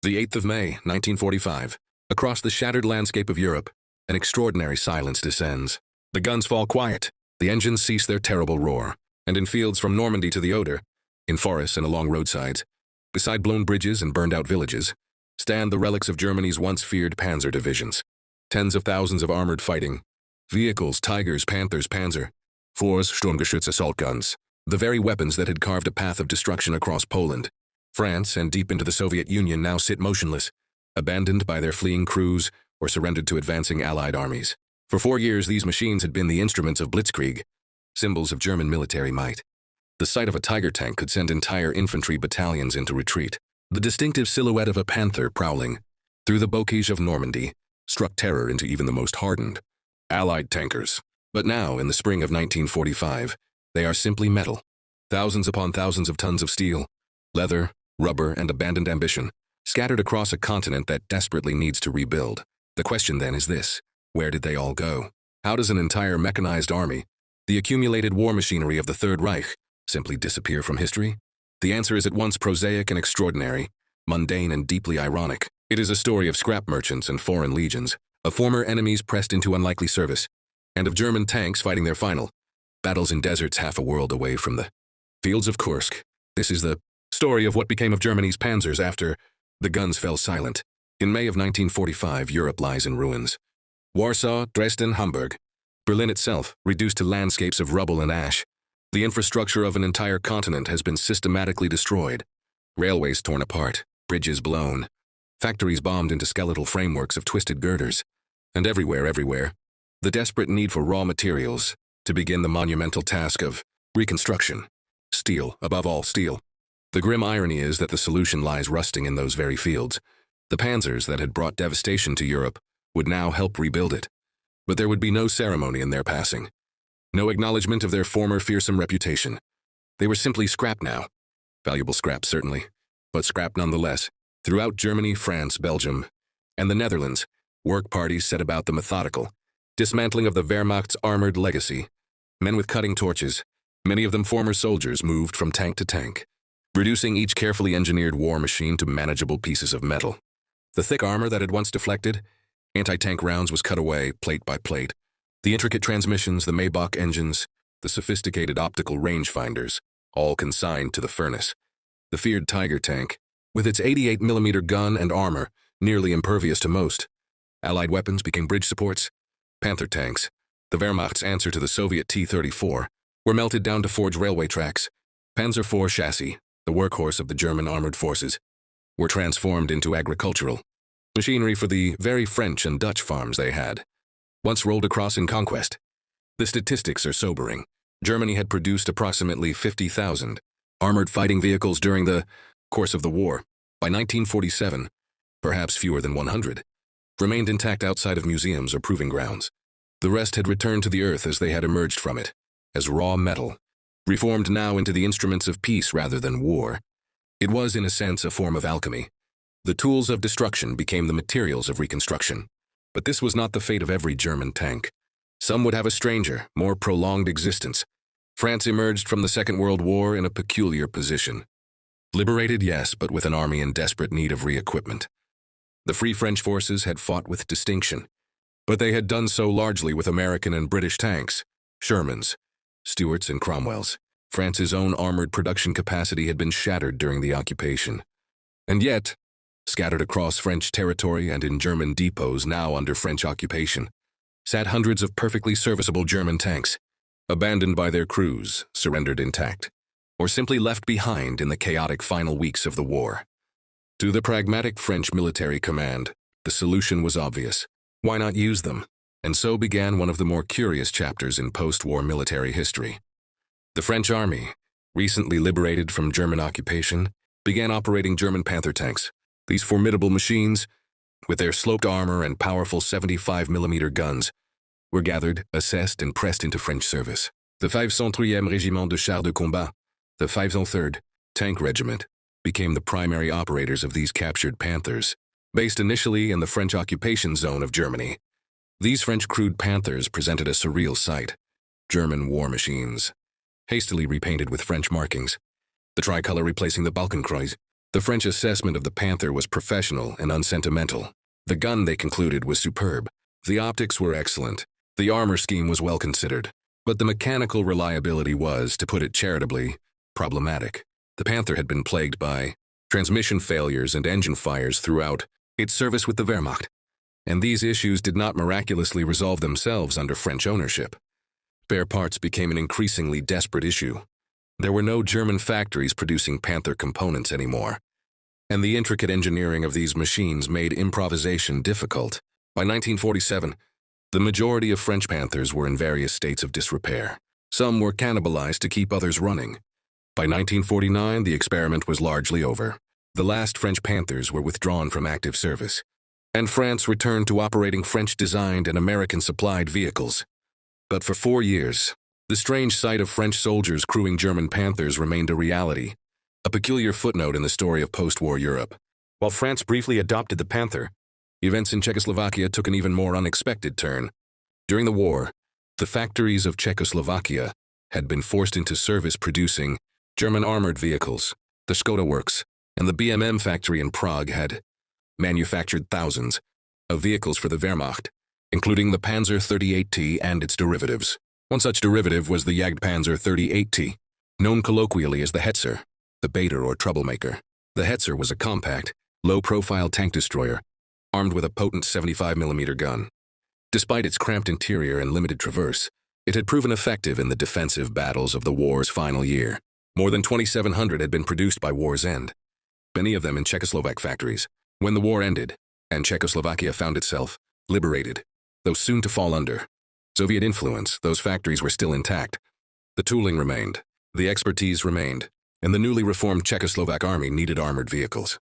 The 8th of May, 1945. Across the shattered landscape of Europe, an extraordinary silence descends. The guns fall quiet, the engines cease their terrible roar, and in fields from Normandy to the Oder, in forests and along roadsides, beside blown bridges and burned-out villages, stand the relics of Germany's once feared panzer divisions. Tens of thousands of armored fighting vehicles, Tigers, Panthers, Panzer, Fours, Sturmgeschütz assault guns, the very weapons that had carved a path of destruction across Poland, France, and deep into the Soviet Union now sit motionless, abandoned by their fleeing crews or surrendered to advancing Allied armies. For 4 years, these machines had been the instruments of blitzkrieg, symbols of German military might. The sight of a Tiger tank could send entire infantry battalions into retreat. The distinctive silhouette of a Panther prowling through the bocage of Normandy struck terror into even the most hardened Allied tankers. But now, in the spring of 1945, they are simply metal. Thousands upon thousands of tons of steel, leather, rubber, and abandoned ambition, scattered across a continent that desperately needs to rebuild. The question then is this: where did they all go? How does an entire mechanized army, the accumulated war machinery of the Third Reich, simply disappear from history? The answer is at once prosaic and extraordinary, mundane and deeply ironic. It is a story of scrap merchants and foreign legions, of former enemies pressed into unlikely service, and of German tanks fighting their final battles in deserts half a world away from the fields of Kursk. This is the story of what became of Germany's panzers after the guns fell silent. In May of 1945, Europe lies in ruins. Warsaw, Dresden, Hamburg, Berlin itself, reduced to landscapes of rubble and ash. The infrastructure of an entire continent has been systematically destroyed. Railways torn apart, bridges blown, factories bombed into skeletal frameworks of twisted girders. And everywhere, the desperate need for raw materials to begin the monumental task of reconstruction. Steel, above all steel. The grim irony is that the solution lies rusting in those very fields. The panzers that had brought devastation to Europe would now help rebuild it. But there would be no ceremony in their passing. No acknowledgement of their former fearsome reputation. They were simply scrap now. Valuable scrap, certainly, but scrap nonetheless. Throughout Germany, France, Belgium, and the Netherlands, work parties set about the methodical dismantling of the Wehrmacht's armored legacy. Men with cutting torches, many of them former soldiers, moved from tank to tank, reducing each carefully engineered war machine to manageable pieces of metal. The thick armor that had once deflected anti-tank rounds was cut away, plate by plate. The intricate transmissions, the Maybach engines, the sophisticated optical rangefinders, all consigned to the furnace. The feared Tiger tank, with its 88mm gun and armor, nearly impervious to most. Allied weapons became bridge supports. Panther tanks, the Wehrmacht's answer to the Soviet T-34, were melted down to forge railway tracks. Panzer IV chassis, the workhorse of the German armored forces, were transformed into agricultural machinery for the very French and Dutch farms they had once rolled across in conquest. The statistics are sobering. Germany had produced approximately 50,000 armored fighting vehicles during the course of the war. By 1947, perhaps fewer than 100 remained intact outside of museums or proving grounds. The rest had returned to the earth as they had emerged from it, as raw metal, reformed now into the instruments of peace rather than war. It was, in a sense, a form of alchemy. The tools of destruction became the materials of reconstruction. But this was not the fate of every German tank. Some would have a stranger, more prolonged existence. France emerged from the Second World War in a peculiar position. Liberated, yes, but with an army in desperate need of re-equipment. The Free French forces had fought with distinction, but they had done so largely with American and British tanks, Shermans, Stuarts, and Cromwells. France's own armored production capacity had been shattered during the occupation. And yet, scattered across French territory and in German depots now under French occupation, sat hundreds of perfectly serviceable German tanks, abandoned by their crews, surrendered intact, or simply left behind in the chaotic final weeks of the war. To the pragmatic French military command, the solution was obvious. Why not use them? And so began one of the more curious chapters in post-war military history. The French army, recently liberated from German occupation, began operating German Panther tanks. These formidable machines, with their sloped armor and powerful 75mm guns, were gathered, assessed, and pressed into French service. The 503e Régiment de Chars de Combat, the 503rd Tank Regiment, became the primary operators of these captured Panthers. Based initially in the French occupation zone of Germany, these French crude Panthers presented a surreal sight. German war machines, hastily repainted with French markings, the tricolor replacing the Balkenkreuz. The French assessment of the Panther was professional and unsentimental. The gun, they concluded, was superb. The optics were excellent. The armor scheme was well considered. But the mechanical reliability was, to put it charitably, problematic. The Panther had been plagued by transmission failures and engine fires throughout its service with the Wehrmacht, and these issues did not miraculously resolve themselves under French ownership. Spare parts became an increasingly desperate issue. There were no German factories producing Panther components anymore, and the intricate engineering of these machines made improvisation difficult. By 1947, the majority of French Panthers were in various states of disrepair. Some were cannibalized to keep others running. By 1949, the experiment was largely over. The last French Panthers were withdrawn from active service, and France returned to operating French-designed and American-supplied vehicles. But for 4 years, the strange sight of French soldiers crewing German Panthers remained a reality, a peculiar footnote in the story of post-war Europe. While France briefly adopted the Panther, events in Czechoslovakia took an even more unexpected turn. During the war, the factories of Czechoslovakia had been forced into service producing German armored vehicles. The Skoda works and the BMM factory in Prague had manufactured thousands of vehicles for the Wehrmacht, including the Panzer 38T and its derivatives. One such derivative was the Jagdpanzer 38T, known colloquially as the Hetzer, the baiter or troublemaker. The Hetzer was a compact, low-profile tank destroyer, armed with a potent 75mm gun. Despite its cramped interior and limited traverse, it had proven effective in the defensive battles of the war's final year. More than 2,700 had been produced by war's end, many of them in Czechoslovak factories. When the war ended, and Czechoslovakia found itself liberated, though soon to fall under Soviet influence, those factories were still intact. The tooling remained, the expertise remained, and the newly reformed Czechoslovak army needed armored vehicles.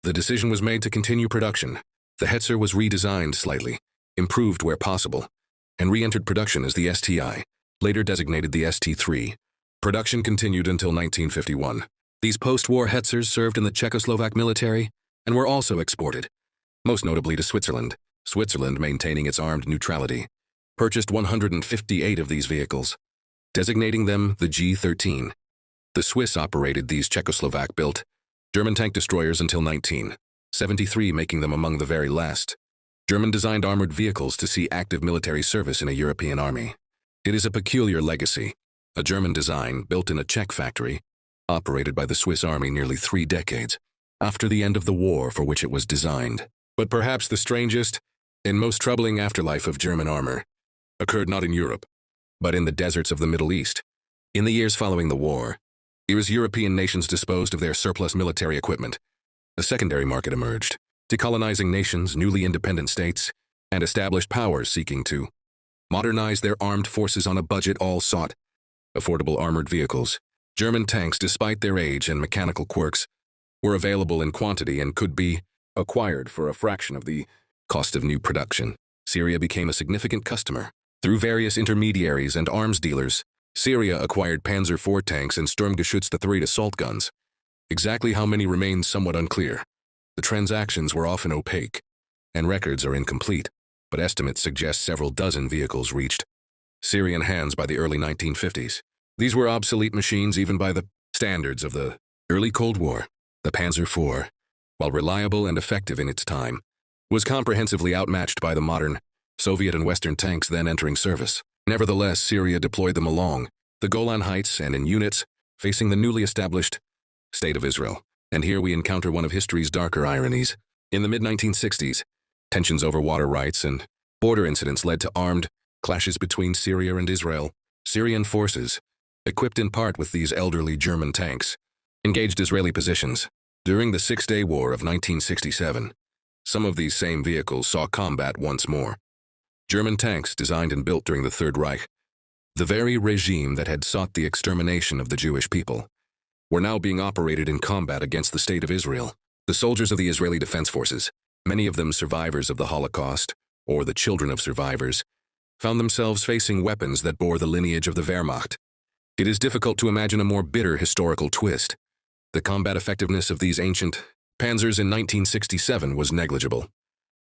The decision was made to continue production. The Hetzer was redesigned slightly, improved where possible, and re-entered production as the STI, later designated the ST3. Production continued until 1951. These post-war Hetzers served in the Czechoslovak military and were also exported, most notably to Switzerland. Switzerland, maintaining its armed neutrality, purchased 158 of these vehicles, designating them the G-13. The Swiss operated these Czechoslovak-built German tank destroyers until 1973, making them among the very last German-designed armored vehicles to see active military service in a European army. It is a peculiar legacy, a German design built in a Czech factory, operated by the Swiss army nearly 3 decades after the end of the war for which it was designed. But perhaps the strangest and most troubling afterlife of German armor occurred not in Europe, but in the deserts of the Middle East. In the years following the war, as European nations disposed of their surplus military equipment, a secondary market emerged, decolonizing nations, newly independent states, and established powers seeking to modernize their armed forces on a budget all sought affordable armored vehicles. German tanks, despite their age and mechanical quirks, were available in quantity and could be acquired for a fraction of the cost of new production. Syria became a significant customer. Through various intermediaries and arms dealers, Syria acquired Panzer IV tanks and Sturmgeschütz III assault guns. Exactly how many remains somewhat unclear. The transactions were often opaque, and records are incomplete, but estimates suggest several dozen vehicles reached Syrian hands by the early 1950s. These were obsolete machines even by the standards of the early Cold War. The Panzer IV, while reliable and effective in its time, was comprehensively outmatched by the modern Soviet and Western tanks then entering service. Nevertheless, Syria deployed them along the Golan Heights and in units facing the newly established State of Israel. And here we encounter one of history's darker ironies. In the mid-1960s, tensions over water rights and border incidents led to armed clashes between Syria and Israel. Syrian forces, equipped in part with these elderly German tanks, engaged Israeli positions. During the Six-Day War of 1967, some of these same vehicles saw combat once more. German tanks designed and built during the Third Reich, the very regime that had sought the extermination of the Jewish people, were now being operated in combat against the State of Israel. The soldiers of the Israeli Defense Forces, many of them survivors of the Holocaust, or the children of survivors, found themselves facing weapons that bore the lineage of the Wehrmacht. It is difficult to imagine a more bitter historical twist. The combat effectiveness of these ancient Panzers in 1967 was negligible.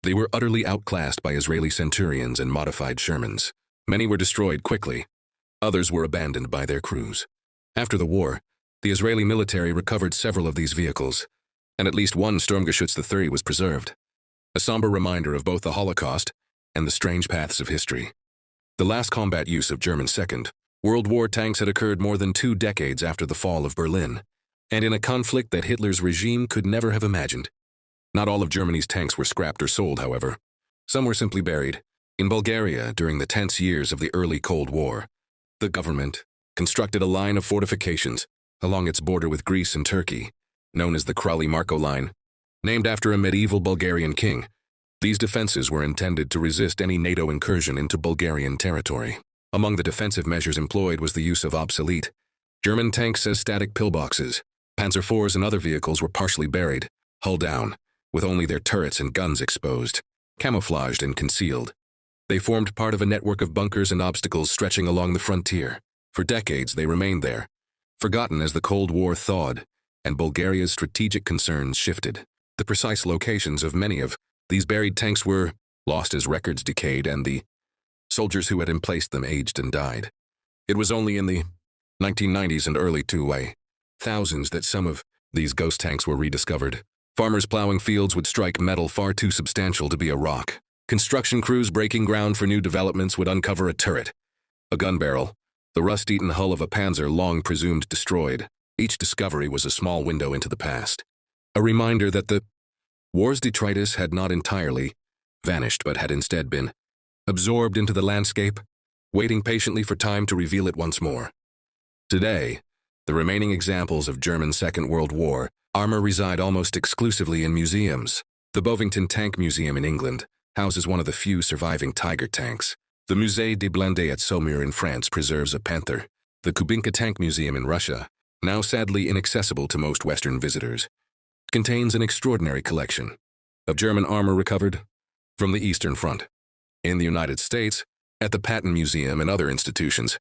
They were utterly outclassed by Israeli Centurions and modified Shermans. Many were destroyed quickly. Others were abandoned by their crews. After the war, The Israeli military recovered several of these vehicles, and at least one Sturmgeschütz III was preserved, a somber reminder of both the Holocaust and the strange paths of history. The last combat use of German Second World War tanks had occurred more than 2 decades after the fall of Berlin, and in a conflict that Hitler's regime could never have imagined. Not all of Germany's tanks were scrapped or sold, however. Some were simply buried. In Bulgaria, during the tense years of the early Cold War, the government constructed a line of fortifications along its border with Greece and Turkey, known as the Krali-Marko Line, named after a medieval Bulgarian king. These defenses were intended to resist any NATO incursion into Bulgarian territory. Among the defensive measures employed was the use of obsolete German tanks as static pillboxes. Panzer IVs and other vehicles were partially buried, hull down, with only their turrets and guns exposed, camouflaged and concealed. They formed part of a network of bunkers and obstacles stretching along the frontier. For decades they remained there, forgotten as the Cold War thawed and Bulgaria's strategic concerns shifted. The precise locations of many of these buried tanks were lost as records decayed and the soldiers who had emplaced them aged and died. It was only in the 1990s and early WWII that some of these ghost tanks were rediscovered. Farmers plowing fields would strike metal far too substantial to be a rock. Construction crews breaking ground for new developments would uncover a turret, a gun barrel, the rust-eaten hull of a Panzer long presumed destroyed. Each discovery was a small window into the past, a reminder that the war's detritus had not entirely vanished but had instead been absorbed into the landscape, waiting patiently for time to reveal it once more. Today, the remaining examples of German Second World War armor reside almost exclusively in museums. The Bovington Tank Museum in England houses one of the few surviving Tiger tanks. The Musée des Blindés at Saumur in France preserves a Panther. The Kubinka Tank Museum in Russia, now sadly inaccessible to most Western visitors, contains an extraordinary collection of German armor recovered from the Eastern Front. In the United States, at the Patton Museum and other institutions,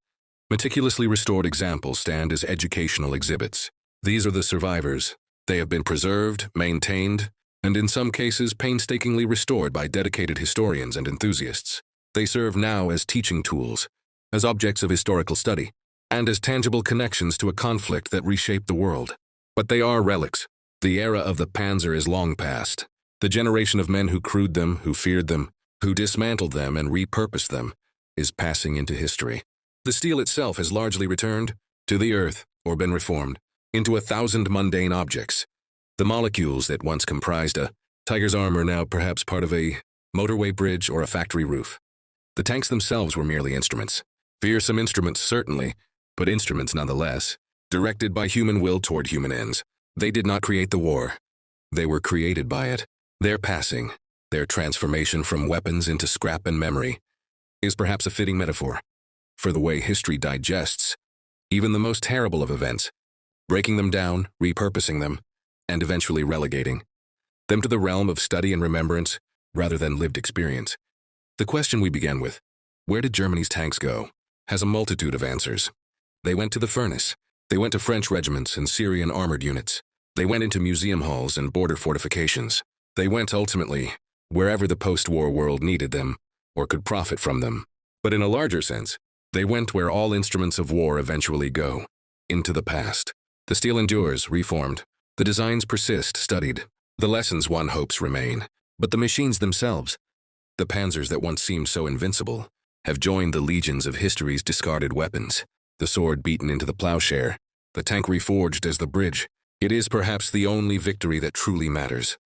meticulously restored examples stand as educational exhibits. These are the survivors. They have been preserved, maintained, and in some cases painstakingly restored by dedicated historians and enthusiasts. They serve now as teaching tools, as objects of historical study, and as tangible connections to a conflict that reshaped the world. But they are relics. The era of the Panzer is long past. The generation of men who crewed them, who feared them, who dismantled them and repurposed them, is passing into history. The steel itself has largely returned to the earth or been reformed into 1,000 mundane objects. The molecules that once comprised a Tiger's armor now perhaps part of a motorway bridge or a factory roof. The tanks themselves were merely instruments. Fearsome instruments, certainly, but instruments nonetheless, directed by human will toward human ends. They did not create the war. They were created by it. Their passing, their transformation from weapons into scrap and memory, is perhaps a fitting metaphor for the way history digests even the most terrible of events, breaking them down, repurposing them, and eventually relegating them to the realm of study and remembrance rather than lived experience. The question we began with, where did Germany's tanks go, has a multitude of answers. They went to the furnace. They went to French regiments and Syrian armored units. They went into museum halls and border fortifications. They went ultimately wherever the post-war world needed them or could profit from them. But in a larger sense, they went where all instruments of war eventually go, into the past. The steel endures, reformed. The designs persist, studied. The lessons one hopes remain. But the machines themselves, the panzers that once seemed so invincible, have joined the legions of history's discarded weapons. The sword beaten into the plowshare, the tank reforged as the bridge. It is perhaps the only victory that truly matters.